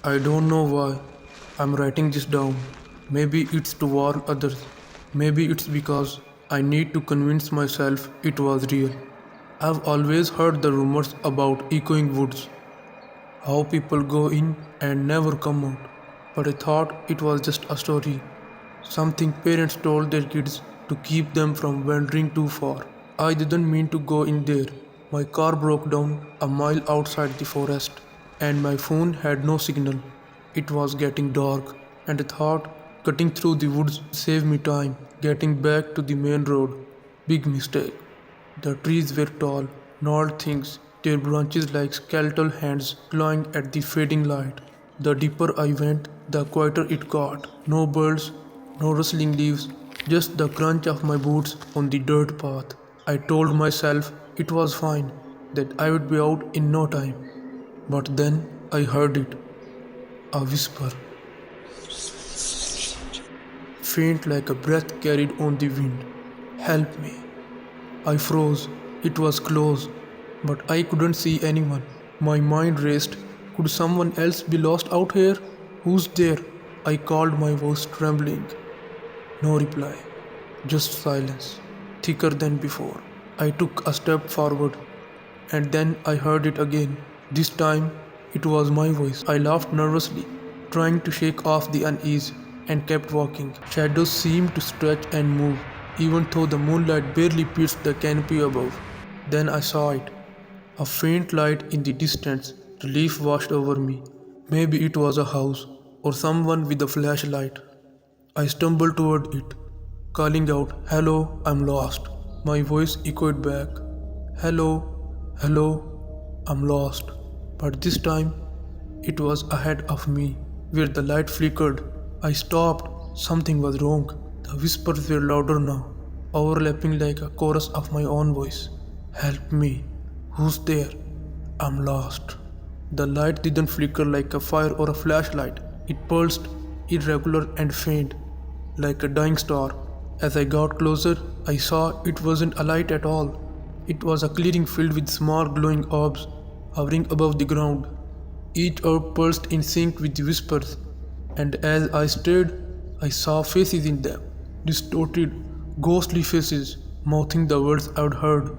I don't know why I'm writing this down. Maybe it's to warn others. Maybe it's because I need to convince myself it was real. I've always heard the rumors about echoing woods, how people go in and never come out. But I thought it was just a story, something parents told their kids to keep them from wandering too far. I didn't mean to go in there. My car broke down a mile outside the forest, and my phone had no signal. It was getting dark, and I thought cutting through the woods would save me time. Getting back to the main road, big mistake. The trees were tall, gnarled things, their branches like skeletal hands clawing at the fading light. The deeper I went, the quieter it got. No birds, no rustling leaves, just the crunch of my boots on the dirt path. I told myself it was fine, that I would be out in no time. But then I heard it, a whisper, faint like a breath carried on the wind. Help me. I froze. It was close, but I couldn't see anyone. My mind raced. Could someone else be lost out here? Who's there? I called, my voice trembling. No reply, just silence, thicker than before. I took a step forward, and then I heard it again. This time, it was my voice. I laughed nervously, trying to shake off the unease, and kept walking. Shadows seemed to stretch and move, even though the moonlight barely pierced the canopy above. Then I saw it, a faint light in the distance. Relief washed over me. Maybe it was a house, or someone with a flashlight. I stumbled toward it, calling out, "Hello, I'm lost." My voice echoed back, "Hello, hello, I'm lost." But this time, it was ahead of me, where the light flickered. I stopped. Something was wrong. The whispers were louder now, overlapping like a chorus of my own voice. "Help me. Who's there? I'm lost." The light didn't flicker like a fire or a flashlight. It pulsed, irregular and faint, like a dying star. As I got closer, I saw it wasn't a light at all. It was a clearing filled with small glowing orbs hovering above the ground. Each orb pulsed in sync with the whispers, and as I stared, I saw faces in them, distorted, ghostly faces, mouthing the words I'd heard.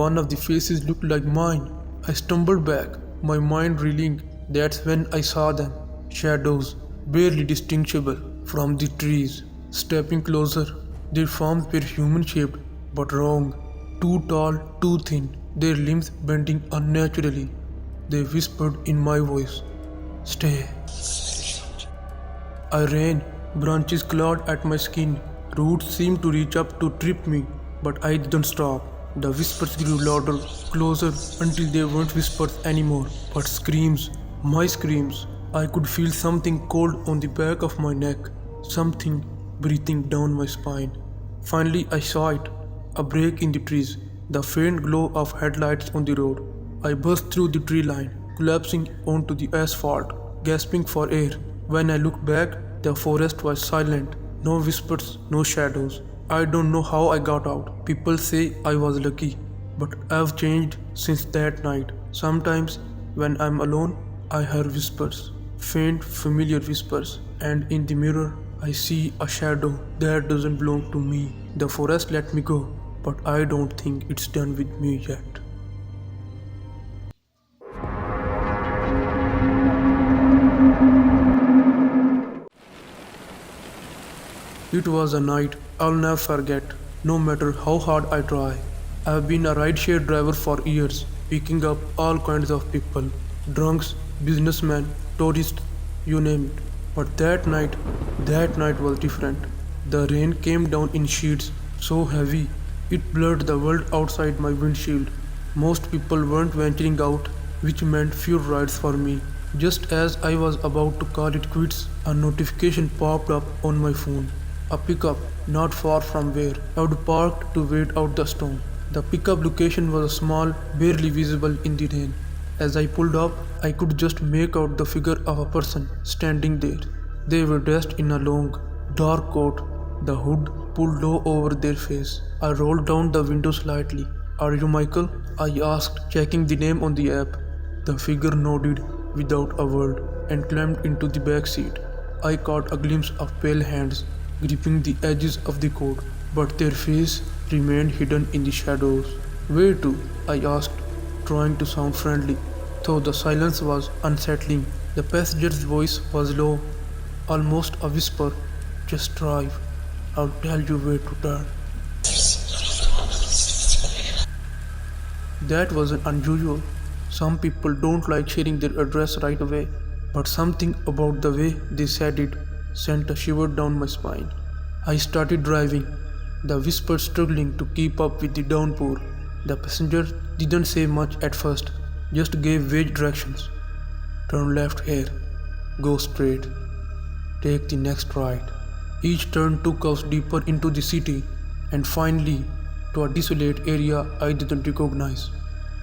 One of the faces looked like mine. I stumbled back, my mind reeling. That's when I saw them, shadows, barely distinguishable from the trees. Stepping closer, their forms were human-shaped, but wrong. Too tall, too thin, their limbs bending unnaturally. They whispered in my voice, "Stay." I ran, branches clawed at my skin. Roots seemed to reach up to trip me, but I didn't stop. The whispers grew louder, closer, until they weren't whispers anymore, but screams. My screams. I could feel something cold on the back of my neck, something breathing down my spine. Finally, I saw it, a break in the trees, the faint glow of headlights on the road. I burst through the tree line, collapsing onto the asphalt, gasping for air. When I looked back, the forest was silent. No whispers, no shadows. I don't know how I got out. People say I was lucky, but I've changed since that night. Sometimes, when I'm alone, I hear whispers, faint, familiar whispers, and in the mirror, I see a shadow that doesn't belong to me. The forest let me go, but I don't think it's done with me yet. It was a night I'll never forget, no matter how hard I try. I've been a rideshare driver for years, picking up all kinds of people, drunks, businessmen, tourists, you name it. But that night was different. The rain came down in sheets, so heavy, it blurred the world outside my windshield. Most people weren't venturing out, which meant few rides for me. Just as I was about to call it quits, a notification popped up on my phone. A pickup, not far from where I'd parked to wait out the storm. The pickup location was small, barely visible in the rain. As I pulled up, I could just make out the figure of a person standing there. They were dressed in a long, dark coat, the hood pulled low over their face. I rolled down the window slightly. "Are you Michael?" I asked, checking the name on the app. The figure nodded without a word, and climbed into the back seat. I caught a glimpse of pale hands gripping the edges of the coat, but their face remained hidden in the shadows. Where to? I asked, trying to sound friendly, though the silence was unsettling. The passenger's voice was low, almost a whisper. Just drive. I'll tell you where to turn. That wasn't unusual. Some people don't like sharing their address right away, but something about the way they said it sent a shiver down my spine. I started driving, the whisper struggling to keep up with the downpour. The passenger didn't say much at first, just gave vague directions. Turn left here, go straight, take the next right. Each turn took us deeper into the city and finally to a desolate area I didn't recognize.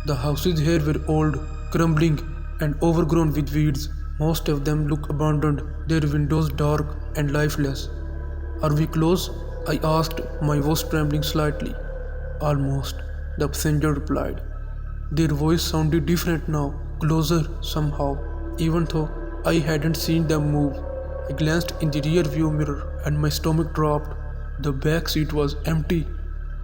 The houses here were old, crumbling, and overgrown with weeds. Most of them looked abandoned, their windows dark and lifeless. Are we close? I asked, my voice trembling slightly. Almost, the passenger replied. Their voice sounded different now, closer somehow, even though I hadn't seen them move. I glanced in the rear view mirror and my stomach dropped. The back seat was empty.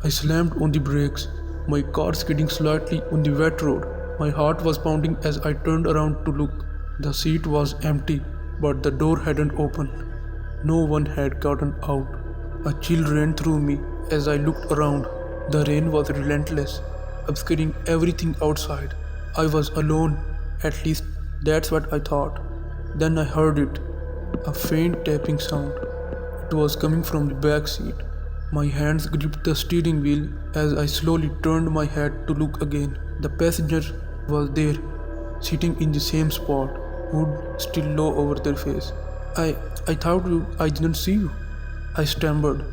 I slammed on the brakes, my car skidding slightly on the wet road. My heart was pounding as I turned around to look. The seat was empty, but the door hadn't opened. No one had gotten out. A chill ran through me as I looked around. The rain was relentless, obscuring everything outside. I was alone, at least that's what I thought. Then I heard it, a faint tapping sound. It was coming from the back seat. My hands gripped the steering wheel as I slowly turned my head to look again. The passenger was there, sitting in the same spot, hood still low over their face. I didn't see you. I stammered,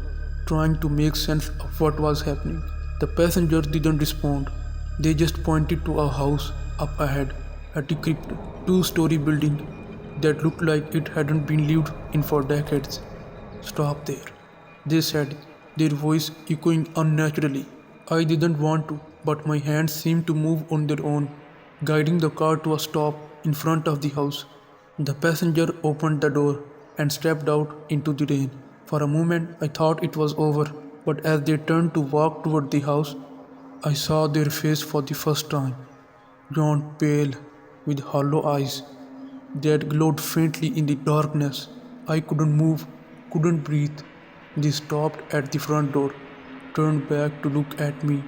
trying to make sense of what was happening. The passengers didn't respond. They just pointed to a house up ahead, a decrepit two-story building that looked like it hadn't been lived in for decades. Stop there, they said, their voice echoing unnaturally. I didn't want to, but my hands seemed to move on their own, guiding the car to a stop in front of the house. The passenger opened the door and stepped out into the rain. For a moment, I thought it was over, but as they turned to walk toward the house, I saw their face for the first time. Gaunt, pale, with hollow eyes that glowed faintly in the darkness. I couldn't move, couldn't breathe. They stopped at the front door, turned back to look at me,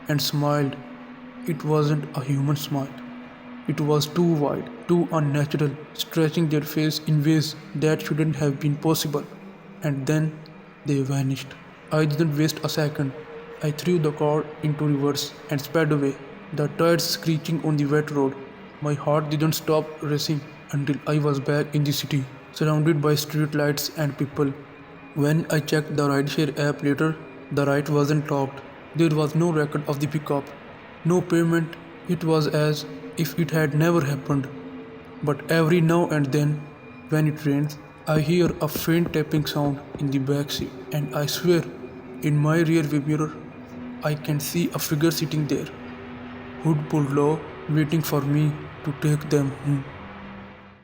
and smiled. It wasn't a human smile. It was too wide, too unnatural, stretching their face in ways that shouldn't have been possible. And then they vanished. I didn't waste a second. I threw the car into reverse and sped away, the tires screeching on the wet road. My heart didn't stop racing until I was back in the city, surrounded by street lights and people. When I checked the rideshare app later, the ride wasn't locked. There was no record of the pickup, no payment. It was as if it had never happened. But every now and then, when it rains, I hear a faint tapping sound in the back seat, and I swear, in my rear view mirror, I can see a figure sitting there, hood pulled low, waiting for me to take them home.